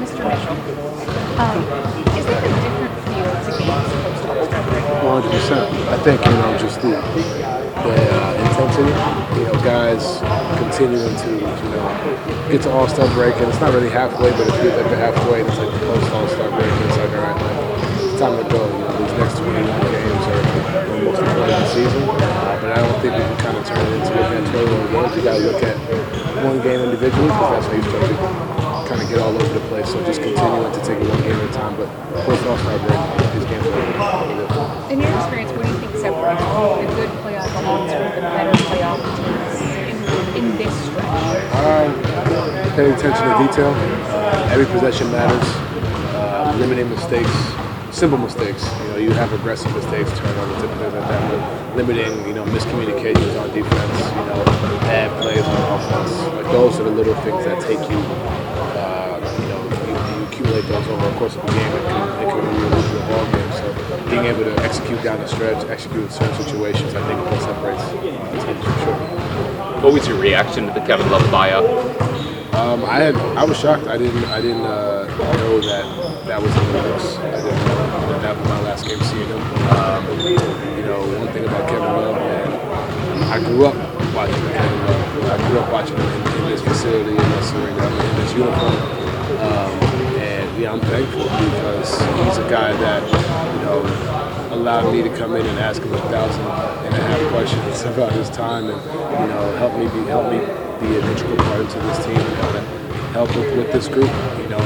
Mr. Mitchell, is there a different feel to games post-All-Star break? 100%. I think just the intensity. Guys continuing to get to All-Star break, and it's not really halfway, but it feels like they're halfway. And it's like the post All-Star break, and it's like all right, like it's time to go. These next 21 games are the most important of the season, but I don't think we can kind of turn it into looking at 21 games. You got to look at one game individually because that's how you start to kind of get all over the place. So just continuing to take it one game at a time, but post All-Star break, these games are In your experience, what do you think separates the good playoff teams from the better playoff teams in this stretch? Pay attention to detail. Every possession matters. Limiting mistakes, simple mistakes. You have aggressive mistakes, turnovers, different things like that. But limiting, miscommunications on defense. Bad plays on offense. Like those are the little things that take you. You accumulate those over the course of a game. It can really lose you a ball game. So being able to execute down the stretch, execute in certain situations, I think is what separates teams for sure. What was your reaction to the Kevin Love buyout? I was shocked. I didn't know that was in the works. I didn't know that was my last game seeing him. One thing about Kevin Love, man, I grew up watching Kevin Love. I grew up watching him in this facility, in this arena, in this uniform. I'm thankful because he's a guy that allowed me to come in and ask him 1,500 questions about his time, and help me be an integral part into this team and kind of help with this group. And I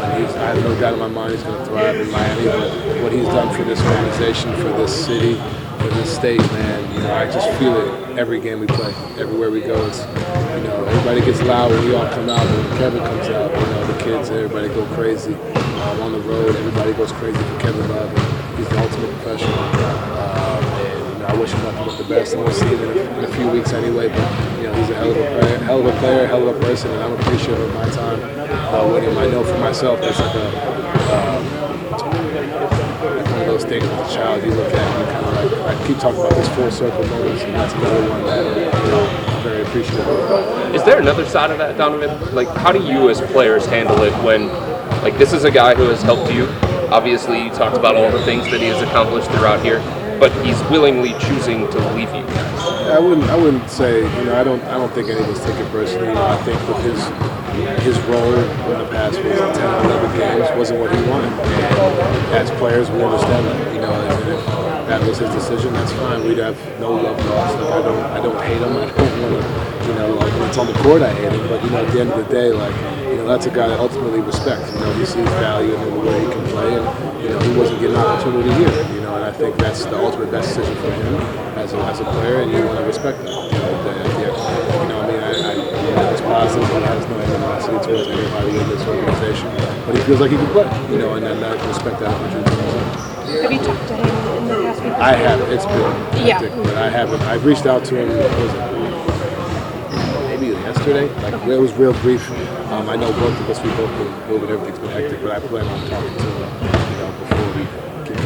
have no doubt in my mind he's going to thrive in Miami. But what he's done for this organization, for this city, for this state, man, I just feel it every game we play, everywhere we go. It's everybody gets loud when we all come out, but when Kevin comes out, the kids, everybody go crazy. On the road, everybody goes crazy for Kevin Love. And he's the ultimate professional. And I wish him nothing but the best. And we'll see him in a few weeks anyway. But he's a hell of a player, hell of a person, and I'm appreciative of my time with him. I know for myself that's like one of those things with a child you look at and you kind of like I keep talking about this full circle moments, and that's another one that I'm very appreciative of. Is there another side of that, Donovan? Like, how do you as players handle it when, like, this is a guy who has helped you? Obviously, you talked about all the things that he has accomplished throughout here, but he's willingly choosing to leave you guys. I wouldn't say, I don't think any of us take it personally. I think with his role in the past was 10 or 11 games wasn't what he wanted. And as players, we understand that, and if that was his decision, that's fine. We'd have no love lost. Like, I don't hate him. I don't want to, like when it's on the court, I hate him. But at the end of the day, that's a guy that ultimately respects. He sees value in the way he can play, and he wasn't getting an opportunity here. And I think that's the ultimate best decision for him as a player, and you want to respect that. It's positive. He has no animosity towards anybody in this organization, but he feels like he can play. And I respect that opportunity. Have you talked to him in the past week? I have. It's been hectic, but I haven't. I've reached out to him. Maybe yesterday. It was real brief. I know both of us, we both been moving, everything's been hectic, but I plan on talking to him, before we get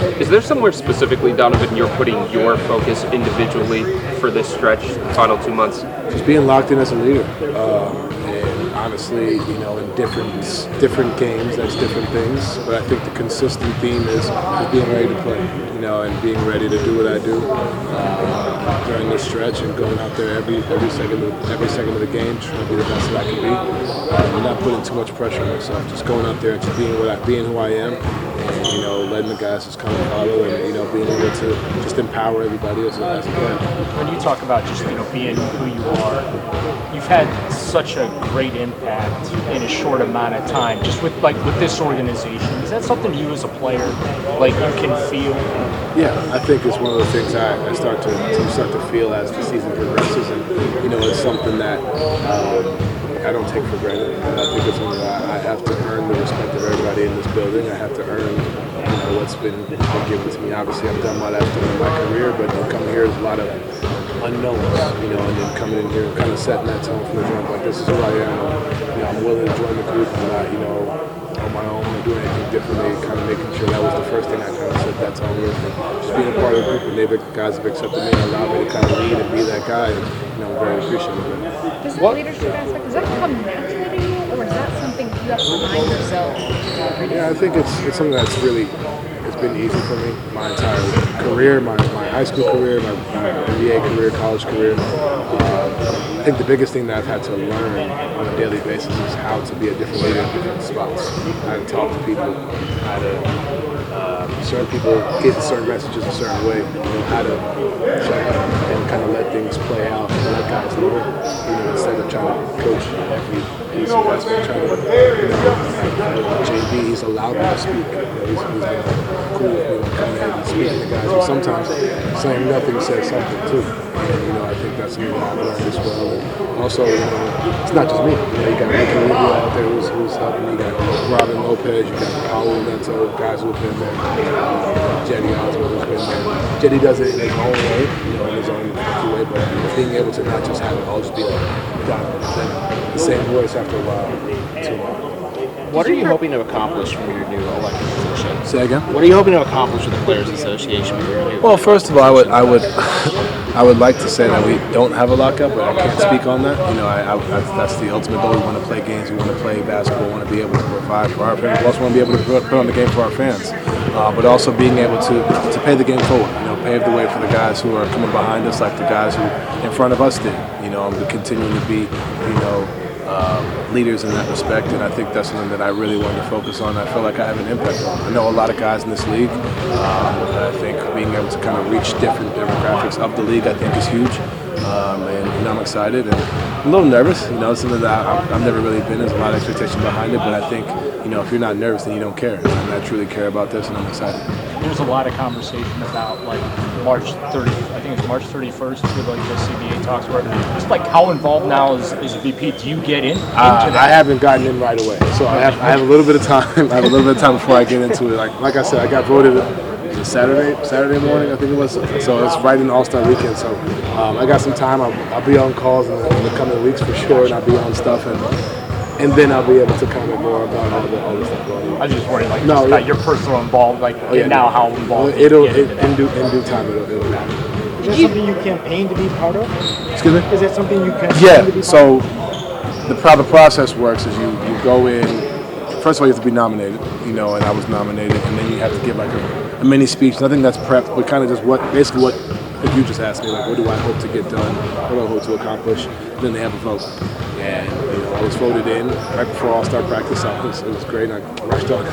there. Is there somewhere specifically, Donovan, you're putting your focus individually for this stretch, the final 2 months? Just being locked in as a leader. And honestly, in different games, that's different things. But I think the consistent theme is being ready to play, and being ready to do what I do during this stretch and going out there every second of the game, trying to be the best that I can be. And not putting too much pressure on myself. Just going out there and just being who I am, and letting the guys just come and follow, and being able to just empower everybody as a player. When you talk about just being who you are, you've had such a great impact in a short amount of time. Just with this organization, is that something you as a player you can feel? Yeah, I think it's one of the things I start to feel as the season progresses, and it's something that I don't take for granted. And I think it's something that I have to earn the respect of everybody in this building. I have to earn what's been given to me. Obviously, I've done what I've done in my career, but coming here is a lot of unknowns, and then coming in here and kind of setting that tone from the jump. Like, this is who I am. I'm willing to join the group. I'm not, on my own or doing anything differently. Kind of making sure that was the first thing I kind of set that tone with. And just being a part of the group, and guys have accepted me and allowed me to kind of lead and be that guy. And I'm very appreciative of it. Does that leadership aspect, does that come naturally to you, or is that something you have to remind yourself every day? Yeah, I think it's something that's really it's been easy for me my entire career, my high school career, my NBA career, college career. I think the biggest thing that I've had to learn on a daily basis is how to be a different leader in different spots, how to talk to people, how to certain people get certain messages a certain way, how to shut up and kind of let things play out and let guys learn, instead of trying to coach every piece of basketball, trying to, like JB, he's allowed me to speak. He's been cool with me to come in and speak to the guys, but sometimes saying nothing says something too. And, I think that's something that I've learned as well. And also, it's not just me. You got Ricky Rubio out there who's helping me. You got Robin Lopez, you got Paulo Neto, guys who've been there. Jetty Osmond who's been there. Jetty does it in his own way, in his own way, but being able to not just have it all just be like Donovan, the same voice after a while, too much. What are you hoping to accomplish from your new elected position? Say again? What are you hoping to accomplish with the Players Association with your new? Well, first of all, I would like to say that we don't have a lockup, but I can't speak on that. That's the ultimate goal. We want to play games. We want to play basketball. We want to be able to provide for our fans. We also want to be able to put on the game for our fans, but also being able to pay the game forward. Pave the way for the guys who are coming behind us, like the guys who in front of us did. To continue to be, leaders in that respect, and I think that's something that I really want to focus on. I feel like I have an impact on. I know a lot of guys in this league, and I think being able to kind of reach different demographics of the league, I think is huge, and I'm excited and I'm a little nervous. It's something that I've never really been. There's a lot of expectation behind it, but I think if you're not nervous, then you don't care. And I truly care about this, and I'm excited. There's a lot of conversation about March 30th. I think it's March 31st with the CBA talks. Where just how involved now is VP? Do you get into that? I haven't gotten in right away, so I have a little bit of time. I have a little bit of time before I get into it. Like I said, I got voted. Was it Saturday morning? I think it was. So it's right in All-Star weekend. So I got some time. I'll be on calls in the coming weeks for sure, and I'll be on stuff and then I'll be able to comment more about all the stuff going on. I was just worried, about your personal involvement, how involved. In due time, it'll happen. Is that something you campaign to be part of? Excuse me? Is that something you campaign to be Yeah. part of? So how the process works is you go in. First of all, you have to be nominated, and I was nominated, and then you have to give a mini speech. Nothing that's prepped, but kind of just what if you just asked me, what do I hope to get done? What do I hope to accomplish? And then they have a vote. And I was voted in right before All-Star practice. It was great. And I rushed on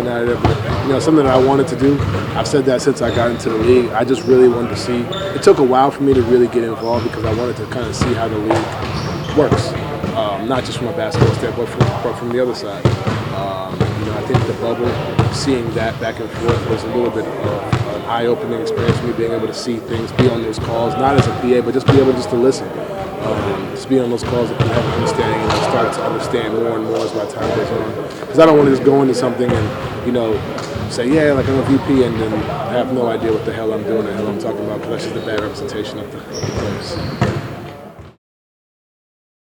out of there. But, something that I wanted to do. I've said that since I got into the league. I just really wanted to see. It took a while for me to really get involved because I wanted to kind of see how the league works, not just from a basketball standpoint, but from the other side. I think the bubble, seeing that back and forth was a little bit of an eye-opening experience for me, being able to see things, be on those calls, not as a PA, but just be able to listen. Just be on those calls that can help understanding, and I started to understand more and more as my time goes on. Because I don't want to just go into something and, say, I'm a VP, and then I have no idea what the hell I'm doing, the hell I'm talking about, because that's just a bad representation of the place.